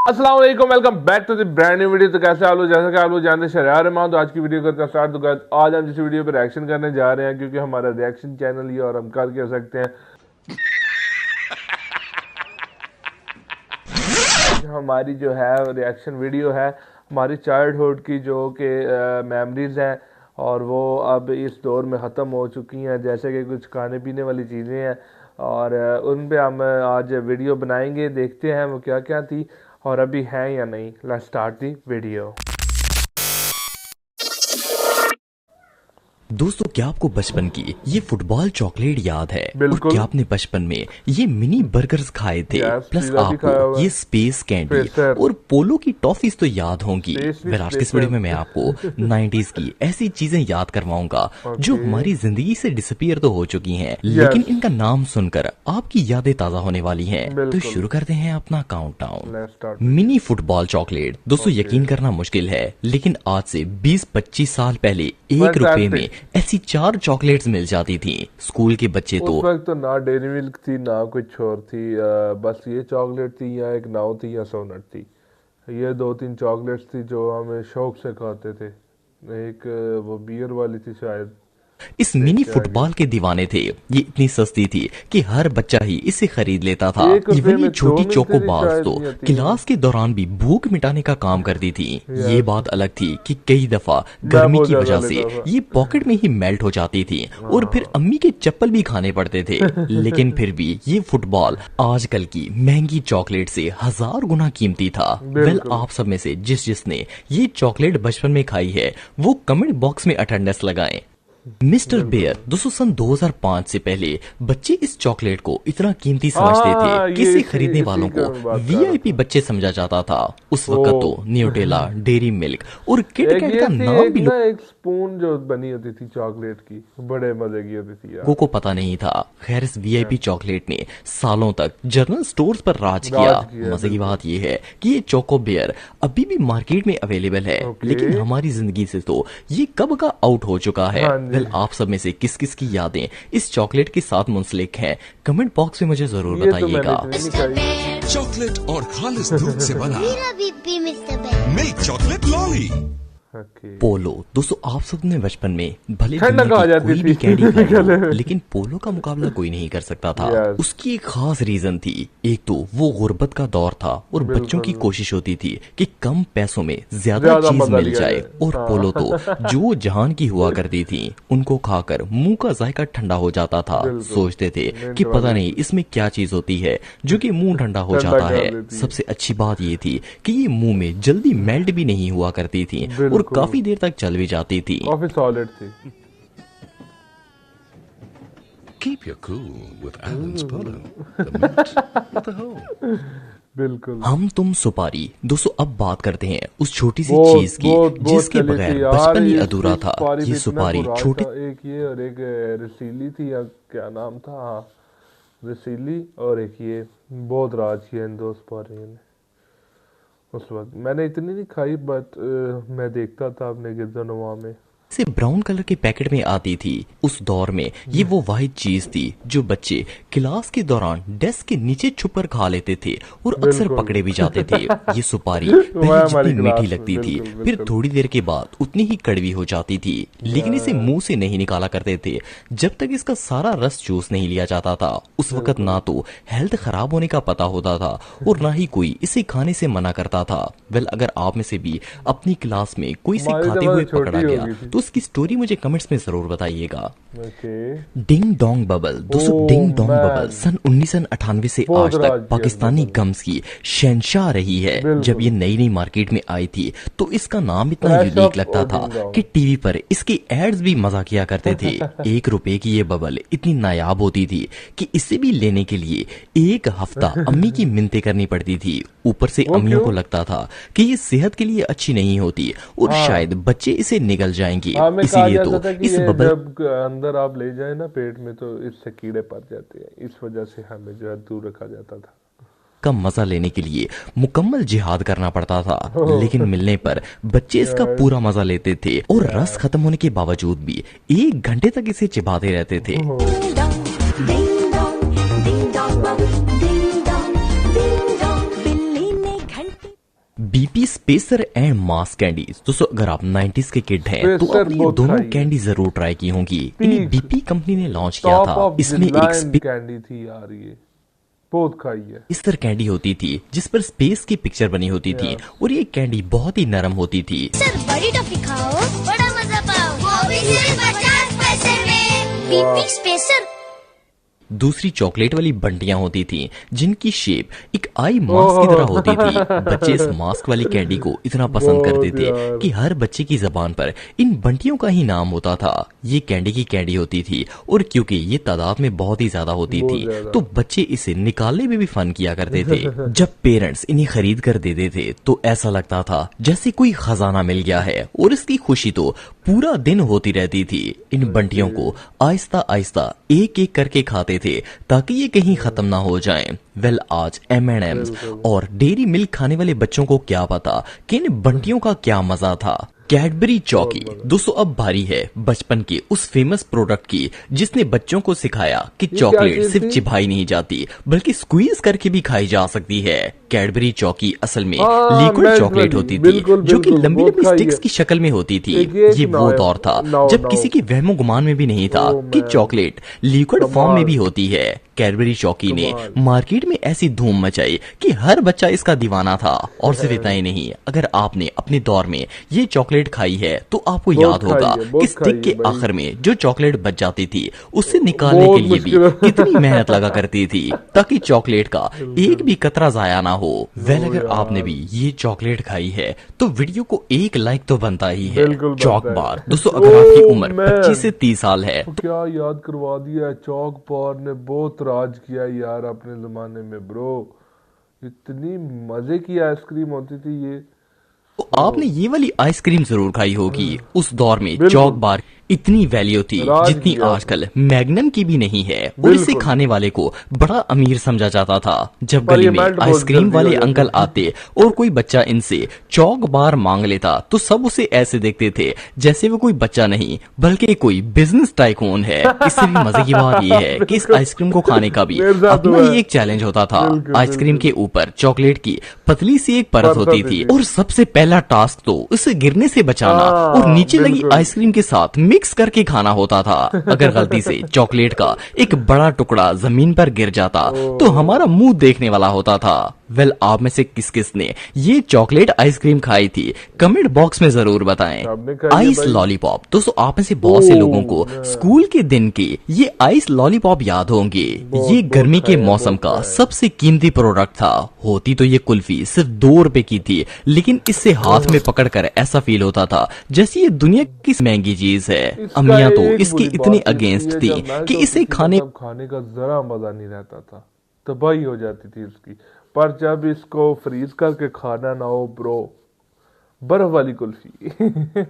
अस्सलाम वालेकुम, welcome back to the brand new video. तो कैसे आप लोग, जैसा कि आप लोग जानते हैं शहरियार रहमान। तो आज की वीडियो करते हैं स्टार्ट। तो आज हम जिस वीडियो पे रिएक्शन करने जा रहे हैं, क्योंकि हमारा रिएक्शन चैनल ही और हम कर के सकते हैं। हमारी जो है रिएक्शन वीडियो है हमारी चाइल्डहुड की, जो कि मेमोरीज हैं और वो अब इस दौर में ख़त्म हो चुकी हैं, जैसे कि कुछ खाने पीने वाली चीज़ें हैं और उन पे हम आज वीडियो बनाएंगे। देखते हैं वो क्या क्या थी और अभी है या नहीं। Let's start the video. दोस्तों, क्या आपको बचपन की ये फुटबॉल चॉकलेट याद है? और बिल्कुल। क्या आपने बचपन में ये मिनी बर्गर्स खाए थे? प्लस पिज़्ज़ा भी खाया आपको हुआ ये है। Space candy spacer. और पोलो की टॉफीज तो याद होंगी। स्पेस फिर आज के इस वीडियो में मैं आपको 90s की ऐसी चीजें याद करवाऊंगा जो हमारी जिंदगी से डिसअपीयर तो हो चुकी हैं, लेकिन इनका नाम सुनकर आपकी यादें ताजा होने वाली हैं। तो शुरू करते हैं अपना काउंटडाउन। Mini football chocolate. दोस्तों, यकीन करना मुश्किल है, लेकिन आज से 20-25 साल पहले 1 रुपए में ऐसी 4 चॉकलेट्स मिल जाती थी। स्कूल के बच्चे तो उस वक्त तो ना डेयरी मिल्क थी ना कुछ और थी, बस ये चॉकलेट थी या एक नाव थी या सोनट थी। ये 2-3 चॉकलेट्स थी जो हम शौक से खाते थे। एक वो बियर वाली थी शायद। इस मिनी फुटबॉल के दीवाने थे। ये इतनी सस्ती थी कि हर बच्चा ही इसे खरीद लेता था। इवन ये छोटी चोको बाल्स तो क्लास के दौरान भी भूख मिटाने का काम करती थी। ये बात अलग थी कि कई दफा गर्मी की वजह से ये पॉकेट में ही मेल्ट हो जाती थी और फिर अम्मी के चप्पल भी खाने पड़ते थे। लेकिन फिर भी ये फुटबॉल आजकल की महंगी चॉकलेट से 1000 गुना कीमती था। वेल, आप सब में से जिसने ये चॉकलेट बचपन में खाई है वो कमेंट बॉक्स में अटेंडेंस लगाएं। Mister bear. दोस्तों, सन 2005 से पहले बच्चे इस चॉकलेट को इतना कीमती समझते थे कि इसे खरीदने वालों को वीआईपी बच्चे समझा जाता था। उस वक्त तो न्यूटेला, डेयरी मिल्क और किटकैट का नाम भी एक स्पून जो बनी होती थी चॉकलेट की, बड़े मजे की होती थी यार। लोगों को पता नहीं था। खैर, इस वीआईपी चॉकलेट ने सालों तक जनरल स्टोर्स पर राज किया। मजे की बात यह है कि ये चोको बेयर अभी भी मार्केट में अवेलेबल है, लेकिन हमारी जिंदगी से तो ये कब का आउट हो चुका है। वेल, आप सब में से किस किस की यादें इस चॉकलेट के साथ मुंसलिक हैं, कमेंट बॉक्स में मुझे जरूर बताइएगा। चॉकलेट और खालिस दूध से बना मिल्क चॉकलेट लॉली। पोलो। दोस्तों, आप सबने बचपन में भले कोई भी कैंडी खाई हो, लेकिन पोलो का मुकाबला कोई नहीं कर सकता था। उसकी एक खास रीजन थी। एक तो वो गुर्बत का दौर था और बच्चों की कोशिश होती थी कि कम पैसों में ज्यादा चीज मिल जाए। और पोलो तो जो जहान की हुआ करती थी, उनको खाकर मुंह का जायका ठंडा हो जाता था। सोचते थे कि पता नहीं इसमें क्या चीज होती है जो कि मुंह ठंडा हो जाता है। सबसे अच्छी बात ये थी कि ये मुंह में जल्दी मेल्ट भी नहीं हुआ करती थी और काफी देर तक चल भी जाती थी। काफी सॉलिड थी। Keep your cool with Alan's Polo, the mint with the hole. बिल्कुल। हम तुम सुपारी। दोस्तों, अब बात करते हैं उस छोटी सी चीज की जिसके बगैर बचपन ही अधूरा था। ये सुपारी छोटी, एक ये और एक रसीली थी, या क्या नाम था? हाँ, रसीली। और एक ये बहुत राज किया इन 2 सुपारियों ने। उस वक्त मैंने इतनी नहीं खाई, बट मैं देखता था अपने गिरदनवा में से ब्राउन कलर के पैकेट में आती थी। उस दौर में ये वो वाहिद चीज थी जो बच्चे क्लास के दौरान डेस्क के नीचे छुपकर खा लेते थे और अक्सर पकड़े भी जाते थे। ये सुपारी पहले जितनी मीठी लगती थी, फिर थोड़ी देर के बाद उतनी ही कड़वी हो जाती थी। लेकिन इसे मुंह से नहीं निकाला करते थे जब तक इसका सारा रस चूस नहीं लिया जाता था। उस वक्त ना तो हेल्थ खराब होने का पता होता था और ना ही कोई इसे खाने से मना करता था। वेल, अगर आप में से भी अपनी क्लास में कोई इसे खाते हुए पकड़ा गया तो उसकी स्टोरी मुझे कमेंट्स में जरूर बताइएगा। Ding dong bubble. दोस्तों, डिंग डोंग बबल सन 1998 से आज तक पाकिस्तानी गम्स की शहंशाह रही है। जब ये नई नई मार्केट में आई थी तो इसका नाम इतना यूनिक लगता था कि टीवी पर इसके एड्स भी मजा किया करते थे। 1 रुपए की ये बबल इतनी नायाब होती थी कि इसे भी लेने के लिए 1 हफ्ता अम्मी की मिन्नतें करनी पड़ती थी। ऊपर से अम्मियों को लगता था कि ये सेहत के लिए अच्छी नहीं होती और शायद बच्चे इसे निगल जाएंगे, इसीलिए तो इस बबल जब अंदर आप ले जाए ना पेट में तो इससे कीड़े पड़ जाते हैं। इस वजह से हमें जो है दूर रखा जाता था। का मजा लेने के लिए मुकम्मल जिहाद करना पड़ता था, लेकिन मिलने पर बच्चे इसका पूरा मजा लेते थे और रस खत्म होने के बावजूद भी 1 घंटे तक इसे चिबाते रहते थे। BP spacer and mass candies. दोस्तों अगर आप 90s के किड हैं तो आपने ये दोनों कैंडी जरूर ट्राई की होंगी। इन्हें बीपी कंपनी ने लॉन्च किया था। इसमें एक कैंडी थी यार, ये बहुत खाई है। स्पेसर कैंडी होती थी जिस पर स्पेस की पिक्चर बनी होती थी और ये कैंडी बहुत ही नरम होती थी। सर बड़ी टॉफी खाओ, बड़ा मजा पाओ, वो भी सिर्फ 50 पैसे में। BP spacer. दूसरी चॉकलेट वाली बंटियां होती थी जिनकी शेप एक आई मास्क की तरह होती थी। बच्चे इस मास्क वाली कैंडी को इतना पसंद करते थे कि हर बच्चे की जबान पर इन बंटियों का ही नाम होता था। ये कैंडी की कैंडी होती थी और क्योंकि ये तादाद में बहुत ही ज्यादा होती थी तो बच्चे इसे निकालने में भी फन किया करते थे। जब पेरेंट्स इन्हें खरीद कर देते थे तो ऐसा लगता था जैसे कोई खजाना मिल गया है और इसकी खुशी तो पूरा दिन होती रहती थी। इन बंटियों को आहिस्ता आहिस्ता एक एक करके खाते थे ताकि ये कहीं खत्म ना हो जाएं। वेल आज M&M's और डेयरी मिल्क खाने वाले बच्चों को क्या पता कि इन बंटियों का क्या मजा था। कैडबरी चॉकी दोस्तों अब बारी है बचपन के उस फेमस प्रोडक्ट की जिसने बच्चों को सिखाया कि चॉकलेट सिर्फ चिबाई नहीं जाती बल्कि स्क्वीज करके भी खाई जा सकती है। कैडबरी चॉकी असल में लिक्विड चॉकलेट होती थी जो कि लंबी लंबी स्टिक्स की शक्ल में होती थी। ये वो दौर था जब किसी के वहमो गुमान में भी नहीं था कि चॉकलेट लिक्विड फॉर्म में भी होती है। कैडबरी चॉकी ने मार्केट में ऐसी धूम मचाई कि हर बच्चा इसका दीवाना था। और सिर्फ इतना ही नहीं, अगर आपने अपने दौर में ये चॉकलेट खाई है तो आपको याद होगा कि स्टिक के आखिर में जो चॉकलेट बच जाती थी उससे निकालने के लिए भी कितनी मेहनत लगा करती थी ताकि चॉकलेट का एक भी कतरा जाया ना हो। वेल अगर आपने भी ये चॉकलेट खाई है तो वीडियो को एक लाइक तो बनता ही है। चॉक बार दोस्तों अगर आपकी उम्र 25 से 30 साल है क्या याद करवा दिया है। चॉक बार ने बहुत राज किया यार अपने जमाने में ब्रो। इतनी मजे की आइसक्रीम होती थी ये। तो आपने ये वाली आइसक्रीम जरूर खाई होगी। उस दौर में चॉक बार इतनी वैल्यू थी जितनी आजकल मैग्नम की भी नहीं है और इसे खाने वाले को बड़ा अमीर समझा जाता था। जब गली में आइसक्रीम वाले अंकल आते और कोई बच्चा इनसे चॉक बार मांग लेता तो सब उसे ऐसे देखते थे जैसे वो कोई बच्चा नहीं बल्कि कोई बिजनेस टाइकून है। इससे भी मजे की बात यह है कि इस आइसक्रीम को खाने का भी अपना ही एक चैलेंज होता था। आइसक्रीम के ऊपर चॉकलेट की पतली सी एक परत होती थी और सबसे पहला टास्क तो उसे गिरने से बचाना और नीचे लगी आइसक्रीम के साथ मिक्स करके खाना होता था। अगर गलती से चॉकलेट का एक बड़ा टुकड़ा जमीन पर गिर जाता तो हमारा मुंह देखने वाला होता था। वेल आप में से किस किस ने ये चॉकलेट आइसक्रीम खाई थी कमेंट बॉक्स में जरूर बताएं। आइस लॉलीपॉप दोस्तों आप में से बहुत से लोगों को स्कूल के दिन के ये आइस लॉलीपॉप याद होंगे। ये गर्मी के मौसम का सबसे कीमती प्रोडक्ट था। होती तो ये कुल्फी सिर्फ 2 रुपए की थी लेकिन इससे हाथ में पकड़कर ऐसा फील होता था जैसे ये दुनिया की महंगी चीज है। अम्मियां तो इसकी इतनी अगेंस्ट थी कि इसे खाने का जरा मजा नहीं रहता था, तबाही हो जाती थी इसकी। पर जब इसको फ्रीज करके खाना ना हो ब्रो, बर्फ वाली कुल्फी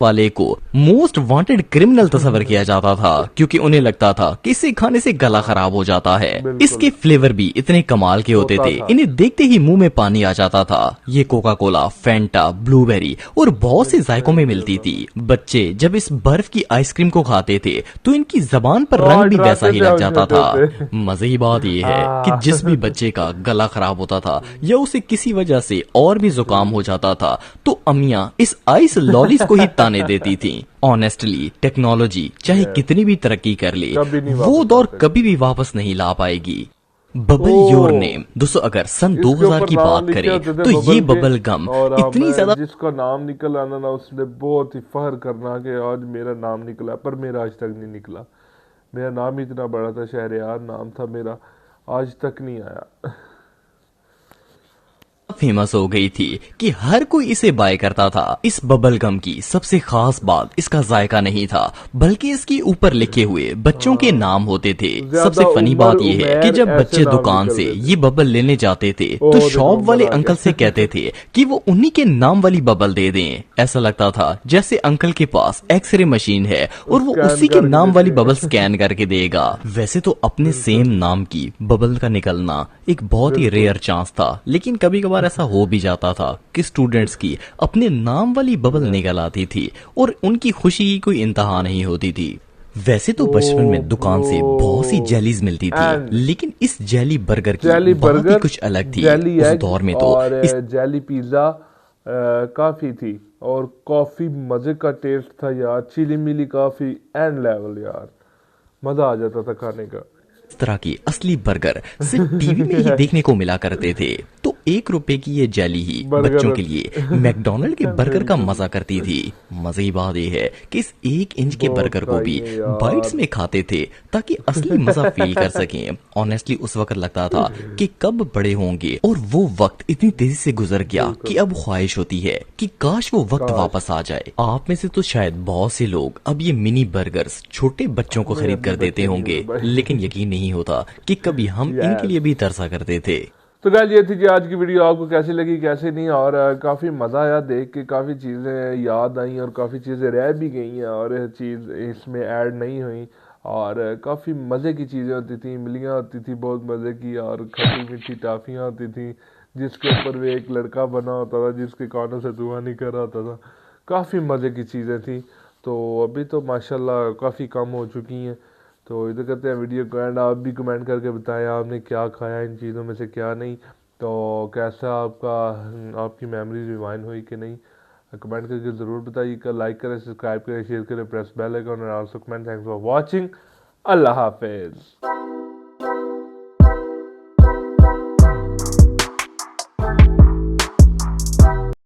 वाले को मोस्ट वांटेड क्रिमिनल तस्वर किया जाता था क्योंकि उन्हें लगता था कि इसे खाने से गला खराब हो जाता है। इसके फ्लेवर भी इतने कमाल के होते थे इन्हें देखते ही मुंह में पानी आ जाता था। ये कोका कोला, फैंटा, ब्लूबेरी और बहुत से जायकों में मिलती थी। बच्चे जब इस बर्फ की आइसक्रीम को खाते थे तो इनकी जबान पर रंग भी वैसा ही लग जाता था। मजे की बात यह है कि जिस भी बच्चे का गला खराब होता था या उसे किसी वजह से और भी जुकाम हो जाता था तो अम्मियां इस आइस लॉलीज को ही ताने देती थी। ऑनेस्टली टेक्नोलॉजी चाहे कितनी भी तरक्की कर ले वो दौर कभी भी वापस नहीं ला पाएगी। बबल योर नेम दोस्तों अगर सन 2000 की बात करें तो ये बबल गम इतनी ज्यादा जिसका नाम निकल आना ना उसने बहुत ही फख्र करना कि आज मेरा नाम निकला, पर मेरा आज तक नहीं निकला। मेरा नाम ही इतना बड़ा था, शहरयार नाम था मेरा, आज तक नहीं आया। फेमस हो गई थी कि हर कोई इसे बाय करता था। इस बबल गम की सबसे खास बात इसका जायका नहीं था बल्कि इसके ऊपर लिखे हुए बच्चों के नाम होते थे। सबसे फनी बात यह है कि जब बच्चे दुकान से ये बबल लेने जाते थे तो शॉप वाले अंकल से कहते थे कि वो उन्हीं के नाम वाली बबल दे दें। ऐसा लगता था जैसे अंकल के पास एक्सरे मशीन है और वो उसी के नाम वाली बबल स्कैन करके देगा। वैसे तो अपने सेम नाम की बबल का निकलना एक बहुत ही रेयर चांस था लेकिन कभी कभार ऐसा हो भी जाता था कि स्टूडेंट्स की अपने नाम वाली बबल निकल आती थी और उनकी खुशी की कोई इंतहा नहीं होती थी। वैसे तो बचपन में दुकान से बहुत सी जेलीज मिलती थी, And लेकिन इस जेली बर्गर की जेली बात ही बर्गर, कुछ अलग थी। जेली उस एग दौर में तो और इस जेली पिज़्ज़ा काफ़ी थी और काफ़ी मज़े का टेस्ट था यार। चिली मिली काफ़ी एंड लेवल यार, मज़ा आ जाता था खाने का। तरह की असली बर्गर सिर्फ टीवी में ही देखने को मिला करते थे। तो 1 रुपए की ये जेली ही बच्चों बर्गर के लिए मैकडोनल्ड के बर्गर का मजा करती थी। मजे की बात यह है कि इस 1 इंच के बहुत बर्गर को भी खाइए यार। बाइट्स में खाते थे ताकि असली मजा फील कर सकें। ऑनेस्टली उस वक्त लगता था कि कब बड़े होंगे, और वो वक्त इतनी तेजी से गुजर गया कि अब ख्वाहिश होती है कि काश वो वक्त वापस आ जाए। आप में से तो शायद बहुत से लोग अब ये मिनी बर्गर्स छोटे बच्चों को मैं खरीद अपने कर देते बच्चे नहीं होंगे, हूँ भाई। लेकिन यकीन नहीं होता कि कभी हम इनके लिए भी तरसा करते थे। तो गाइस ये थी जी आज की वीडियो। आपको कैसी लगी कैसे नहीं, और काफ़ी मज़ा आया देख के, काफ़ी चीज़ें याद आई और काफ़ी चीज़ें रह भी गई हैं और चीज़ इसमें ऐड नहीं हुई। और काफ़ी मज़े की चीज़ें होती थी, इमलियाँ होती थी बहुत मज़े की, और खट्टी मीठी टाफ़ियाँ होती थी जिसके ऊपर भी एक लड़का बना होता था जिसके कानों से धुआं निकल रहा होता था। काफ़ी मज़े की चीज़ें थी। तो अभी तो माशाल्लाह काफ़ी कम हो चुकी हैं। तो इधर करते हैं वीडियो को एंड। आप भी कमेंट करके बताएं आपने क्या खाया इन चीज़ों में से क्या नहीं, तो कैसा आपकी मेमोरी रिवाइंड हुई कि नहीं, कमेंट करके ज़रूर बताइएगा। लाइक करें, सब्सक्राइब करें, शेयर करें, प्रेस बेल आइकन और also comment. Thanks for watching. अल्लाह हाफिज़।